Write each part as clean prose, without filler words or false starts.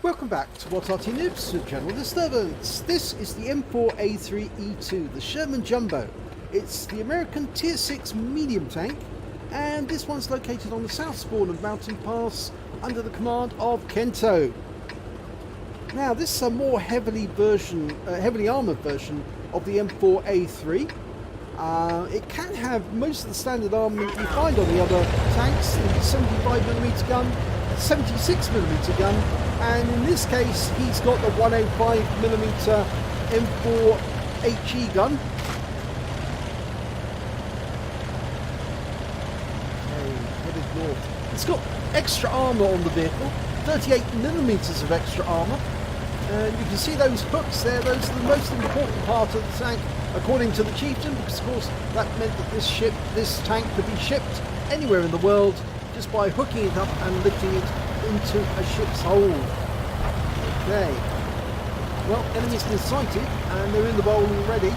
Welcome back to what Arty Noobs with General Disturbance. This is the M4A3E2, the Sherman Jumbo. It's the American Tier 6 medium tank, and this one's located on the south spawn of Mountain Pass under the command of Kento. Now, this is a more heavily armoured version of the M4A3. It can have most of the standard armament you find on the other tanks, the 75mm gun, 76mm gun, and in this case he's got the 105mm M4HE gun. Okay, headed north. It's got extra armour on the vehicle, 38mm of extra armour. And you can see those hooks there, those are the most important part of the tank according to the chieftain, because of course that meant that this tank could be shipped anywhere in the world just by hooking it up and lifting it into a ship's hold. Okay. Well, enemies been sighted and they're in the bowl already.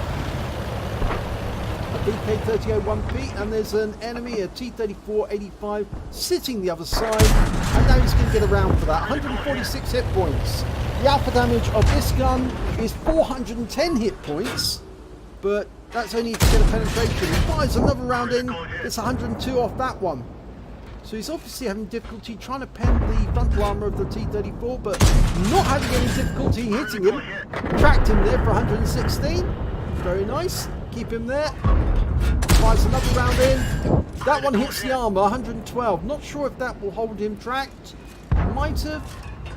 A BK-3001P, and there's an enemy, a T-3485, sitting the other side, and now he's going to get around for that. 146 hit points. The alpha damage of this gun is 410 hit points, but that's only to get a penetration. He fires another round in, gets 102 off that one. So he's obviously having difficulty trying to pen the frontal armour of the T-34, but not having any difficulty hitting him. Tracked him there for 116. Very nice. Keep him there. Fires another round in. That one hits the armour, 112. Not sure if that will hold him tracked. Might have.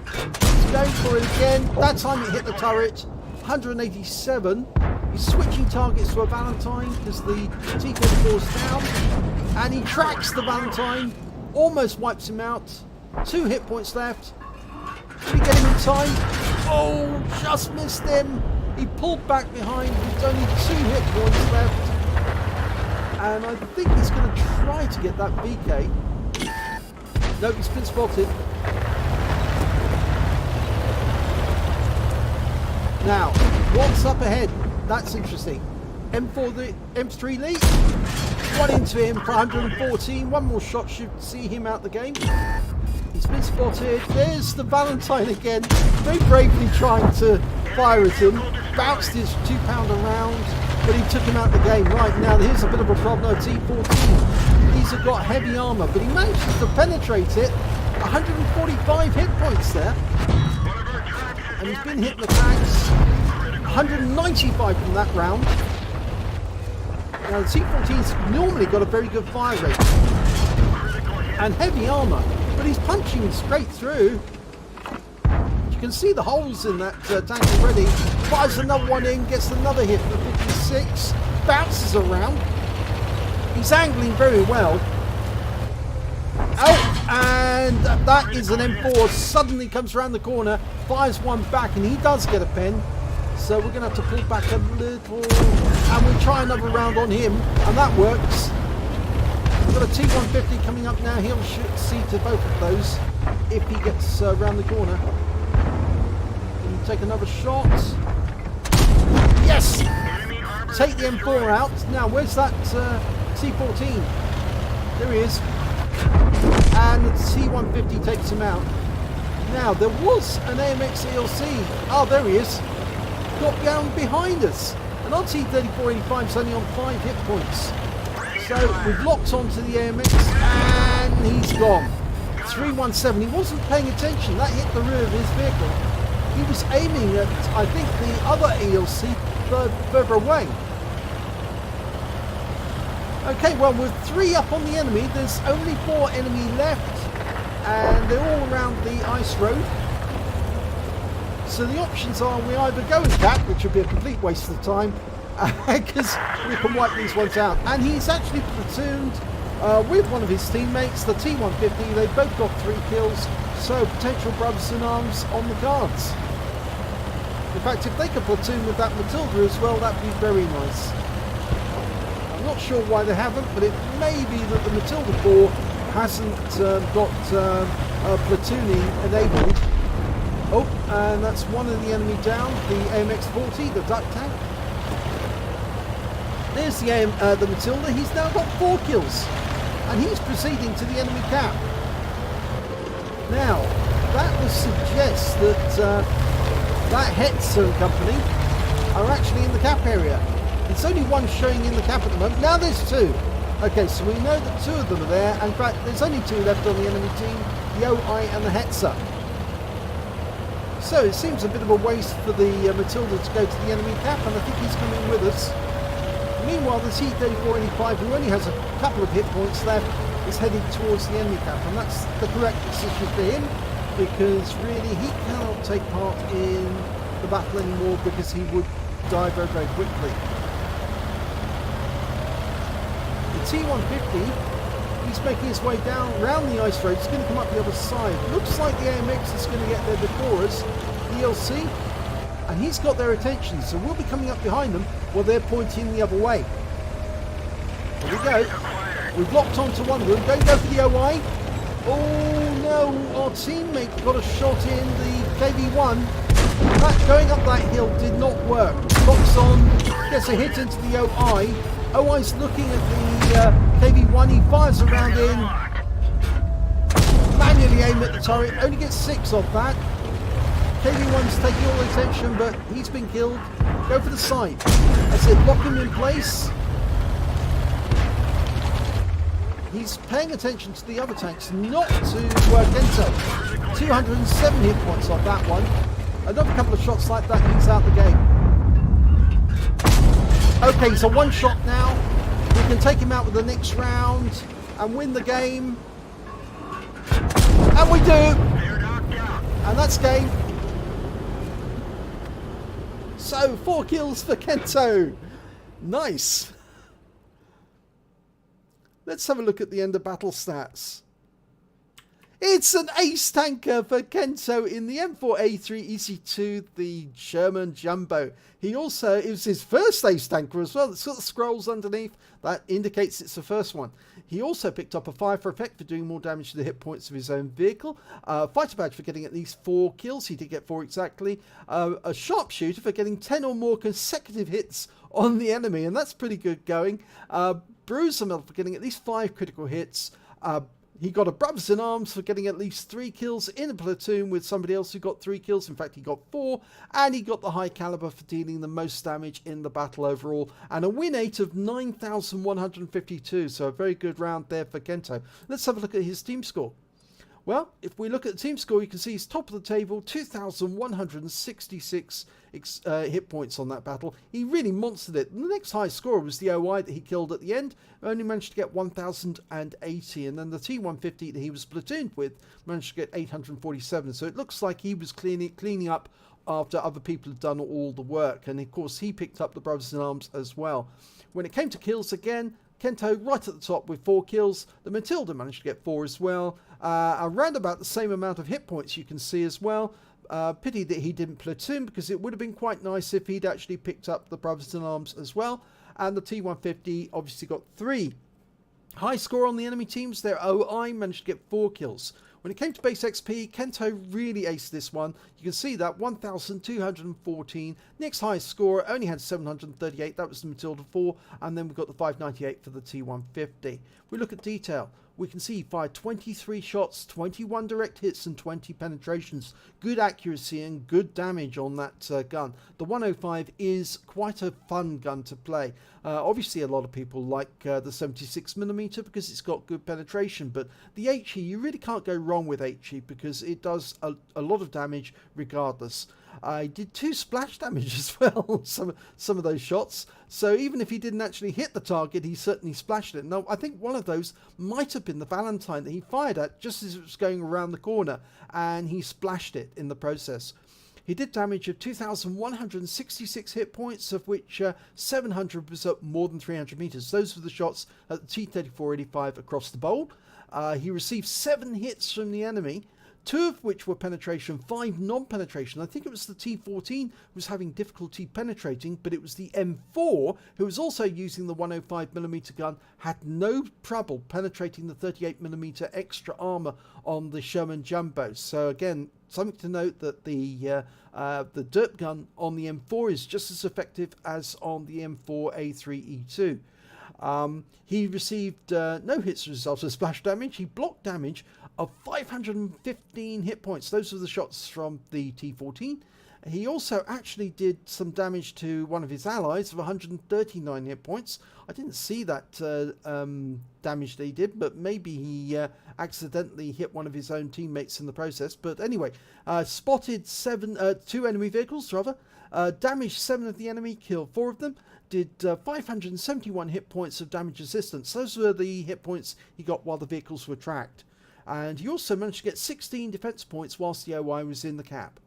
He's going for it again. That time it hit the turret. 187. He's switching targets to a Valentine because the T-34 is down. And he tracks the Valentine. Almost wipes him out. 2 hit points left. Did he get him in time? Oh, just missed him. He pulled back behind. There's only 2 hit points left. And I think he's going to try to get that VK. No, he's been spotted. Now, what's up ahead? That's interesting. M3 lead. One into him for 114. One more shot should see him out the game. He's been spotted. There's the Valentine again. Very bravely trying to fire at him. Bounced his 2-pounder round, but he took him out the game. Right, now here's a bit of a problem. T-14. These have got heavy armour, but he manages to penetrate it. 145 hit points there. And he's been hit in the tracks. 195 from that round. Now the T-14's normally got a very good fire rate and heavy armour, but he's punching straight through. You can see the holes in that tank already. Fires another one in, gets another hit for 56, bounces around. He's angling very well. Oh, and that is an M4. Suddenly comes around the corner, fires one back, and he does get a pen. So we're going to have to pull back a little, and we'll try another round on him, and that works. We've got a T-150 coming up now. He'll see to both of those if he gets around the corner. Can you take another shot? Yes! Take the M4 out. Now, where's that T-14? There he is. And the T-150 takes him out. Now, there was an AMX ELC. Oh, there he is. Got down behind us. And our T-3485 is only on 5 hit points. So we've locked onto the AMX and he's gone. 317. He wasn't paying attention. That hit the rear of his vehicle. He was aiming at, I think, the other ELC further away. Okay, well, with 3 up on the enemy, there's only 4 enemy left. And they're all around the ice road. So the options are we either go and attack, which would be a complete waste of time, because we can wipe these ones out. And he's actually platooned with one of his teammates, the T-150. They've both got 3 kills, so potential brothers in arms on the cards. In fact, if they could platoon with that Matilda as well, that'd be very nice. I'm not sure why they haven't, but it may be that the Matilda 4 hasn't got platooning enabled. Oh, and that's one of the enemy down, the AMX-40, the duck tank. There's the Matilda. He's now got 4 kills, and he's proceeding to the enemy camp. Now, that would suggest that that Hetzer and company are actually in the cap area. It's only one showing in the cap at the moment. Now there's two. Okay, so we know that two of them are there. In fact, there's only two left on the enemy team, the OI and the Hetzer. So it seems a bit of a waste for the Matilda to go to the enemy cap, and I think he's coming with us. Meanwhile, the T-3485, who only has a couple of hit points left, is heading towards the enemy cap, and that's the correct decision for him, because really he cannot take part in the battle anymore because he would die very, very quickly. The T-150, he's making his way down around the ice road. He's going to come up the other side. Looks like the AMX is going to get there before us, the ELC, and he's got their attention, so we'll be coming up behind them while they're pointing the other way. Here we go. We've locked onto one of them. Don't go for the OI. Oh no, our teammate got a shot in the KV-1. That going up that hill did not work. Locks on, gets a hit into the OI. OI's looking at the KV-1. He fires around in. Manually aim at the turret. Only gets 6 off that. KV-1's taking all the attention, but he's been killed. Go for the side. I said lock him in place. He's paying attention to the other tanks, not to Kento. 207 hit points off that one. Another couple of shots like that, he's out the game. Okay, so one shot now. We can take him out with the next round and win the game. And we do! And that's game. So, 4 kills for Kento. Nice. Let's have a look at the end of battle stats. It's an ace tanker for Kento in the M4A3E2, the Sherman Jumbo. He also, it was his first ace tanker as well. It's got the scrolls underneath. That indicates it's the first one. He also picked up a fire for effect for doing more damage to the hit points of his own vehicle. Fighter badge for getting at least 4 kills. He did get 4 exactly. A sharpshooter for getting 10 or more consecutive hits on the enemy, and that's pretty good going. Bruiser medal for getting at least 5 critical hits. He got a Brothers in Arms for getting at least 3 kills in a platoon with somebody else who got 3 kills. In fact, he got 4. And he got the High Calibre for dealing the most damage in the battle overall. And a win rate of 9,152. So a very good round there for Kento. Let's have a look at his team score. Well, if we look at the team score, you can see he's top of the table, 2,166 hit points on that battle. He really monstered it. The next highest score was the OI that he killed at the end. Only managed to get 1,080. And then the T-150 that he was platooned with managed to get 847. So it looks like he was cleaning up after other people had done all the work. And of course, he picked up the Brothers in Arms as well. When it came to kills again, Kento right at the top with 4 kills. The Matilda managed to get 4 as well. Around about the same amount of hit points you can see as well. Pity that he didn't platoon, because it would have been quite nice if he'd actually picked up the Brothers in Arms as well. And the T-150 obviously got 3. High score on the enemy teams. Their OI managed to get 4 kills. When it came to base XP, Kento really aced this one. You can see that 1,214. Next highest score only had 738. That was the Matilda 4. And then we've got the 598 for the T-150. We look at detail. We can see he fired 23 shots, 21 direct hits and 20 penetrations. Good accuracy and good damage on that gun. The 105 is quite a fun gun to play. Obviously a lot of people like the 76mm because it's got good penetration, but the HE, you really can't go wrong with HE because it does a lot of damage regardless. I did 2 splash damage as well, some of those shots. So even if he didn't actually hit the target, he certainly splashed it. Now, I think one of those might have been the Valentine that he fired at just as it was going around the corner, and he splashed it in the process. He did damage of 2,166 hit points, of which 700 was up more than 300 meters. Those were the shots at the T-3485 across the bowl. He received 7 hits from the enemy, 2 of which were penetration, 5 non-penetration. I think it was the T-14 who was having difficulty penetrating, but it was the M4, who was also using the 105mm gun, had no trouble penetrating the 38mm extra armor on the Sherman Jumbo. So again, something to note that the derp gun on the M4 is just as effective as on the M4A3E2. He received no hits as a result of splash damage. He blocked damage of 515 hit points. Those were the shots from the T14. He also actually did some damage to one of his allies of 139 hit points. I didn't see that damage that he did, but maybe he accidentally hit one of his own teammates in the process. But anyway, spotted 2 enemy vehicles, rather. Damaged 7 of the enemy, killed 4 of them. Did 571 hit points of damage resistance. Those were the hit points he got while the vehicles were tracked. And he also managed to get 16 defense points whilst the OI was in the cap.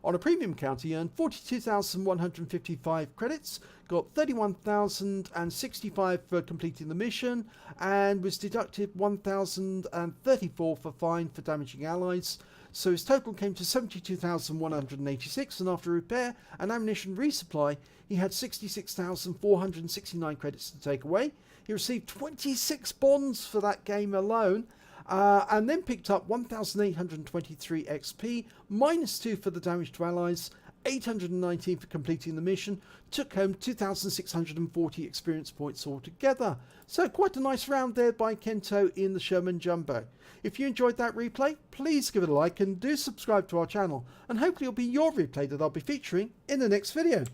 On a premium count, he earned 42,155 credits, got 31,065 for completing the mission, and was deducted 1,034 for fine for damaging allies. So his total came to 72,186, and after repair and ammunition resupply, he had 66,469 credits to take away. He received 26 bonds for that game alone. And then picked up 1,823 XP, -2 for the damage to allies, 819 for completing the mission, took home 2,640 experience points altogether. So quite a nice round there by Kento in the Sherman Jumbo. If you enjoyed that replay, please give it a like and do subscribe to our channel, and hopefully it'll be your replay that I'll be featuring in the next video.